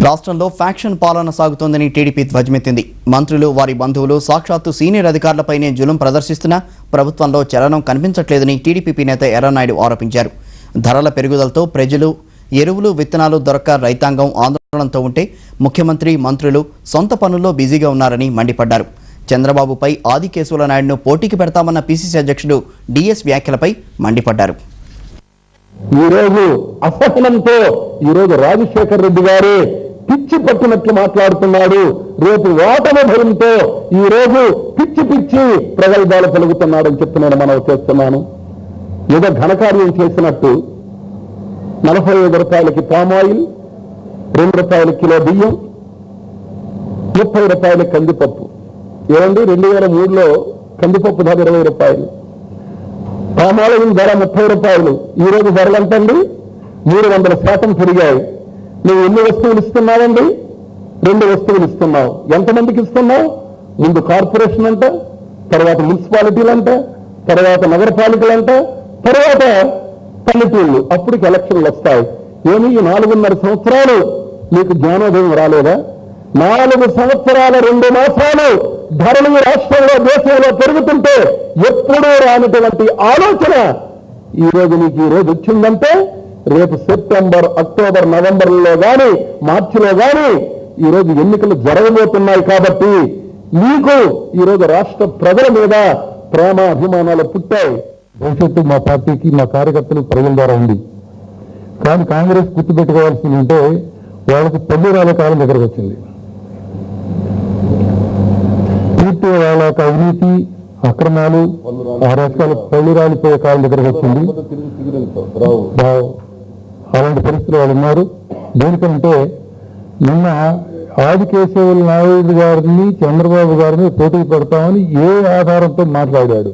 రాష్ట్రంలో ఫ్యాక్షన్ పాలన సాగుతోందని టీడీపీ ధ్వజమెత్తింది. మంత్రులు వారి బంధువులు సాక్షాత్తు సీనియర్ అధికారులపైనే జులుం ప్రదర్శిస్తున్నా ప్రభుత్వంలో చలనం కనిపించట్లేదని టీడీపీ నేత ఎర్రనాయుడు ఆరోపించారు. ధరల పెరుగుదలతో ప్రజలు ఎరువులు విత్తనాలు దొరక్క రైతాంగం ఆందోళనతో ఉంటే ముఖ్యమంత్రి మంత్రులు సొంత పనుల్లో బిజీగా ఉన్నారని మండిపడ్డారు. చంద్రబాబుపై ఆదికేశవుల నాయుడును పోటీకి పెడతామన్న పీసీసీ అధ్యక్షుడు డిఎస్ వ్యాఖ్యలపై మండిపడ్డారు. ఈరోజు అసహనంతో ఈరోజు రాజశేఖర్ రెడ్డి గారే పిచ్చి పట్టినట్లు మాట్లాడుతున్నాడు. రేపు ఓటమి భయంతో ఈరోజు పిచ్చి పిచ్చి ప్రగల్భాలు పలుకుతున్నాడని చెప్పి నేను మనవి చేస్తున్నాను. ఏదో ఘనకార్యం చేసినట్టు 45 రూపాయలకి పామాయిల్, 2 రూపాయల కిలో బియ్యం, 30 రూపాయల కందిపప్పు. ఏమండి 2003లో కందిపప్పు ధర 20 రూపాయలు, పామాయిల్ ధర 30 రూపాయలు. ఈ రోజు ధరలు ఎంతండి? 300% పెరిగాయి. నువ్వు ఎన్ని వస్తువులు ఇస్తున్నావండి? 2 వస్తువులు ఇస్తున్నావు. ఎంతమందికి ఇస్తున్నావు? ముందు కార్పొరేషన్ అంట, తర్వాత మున్సిపాలిటీలంట, తర్వాత నగరపాలికలంట, తర్వాత పల్లెటూళ్ళు. అప్పటికి ఎలక్షన్లు వస్తాయి. ఏమి ఈ 4.5 సంవత్సరాలు మీకు జ్ఞానోదయం రాలేదా? 4 సంవత్సరాల 2 మాసాలు ధరలు రాష్ట్రంలో దేశంలో పెరుగుతుంటే ఎప్పుడూ రానటువంటి ఆలోచన ఈరోజు నీకు ఈరోజు వచ్చిందంటే రేపు సెప్టెంబర్, అక్టోబర్, నవంబర్లో కానీ మార్చిలో కానీ ఈరోజు ఎన్నికలు జరగబోతున్నాయి. కాబట్టి మీకు ఈరోజు రాష్ట్ర ప్రజల మీద ప్రేమ అభిమానాలు పుట్టాయి. భవిష్యత్తు మా పార్టీకి, మా కార్యకర్తలు ప్రజల ద్వారా ఉంది. కానీ కాంగ్రెస్ గుర్తుపెట్టుకోవాల్సింది ఉంటే వాళ్ళకి పల్లెరాల కాలం దగ్గరకు వచ్చింది. పూర్తిగా వాళ్ళ యొక్క అవినీతి, అక్రమాలు, అరాచకాలు పల్లెరాలిపోయే కాలం దగ్గరకు వచ్చింది. అలాంటి పరిస్థితులు వాళ్ళు ఉన్నారు. దేనికంటే నిన్న ఆదికేశవుల నాయుడు గారిని, చంద్రబాబు గారిని పోటీ పెడతామని ఏ ఆధారంతో మాట్లాడాడు?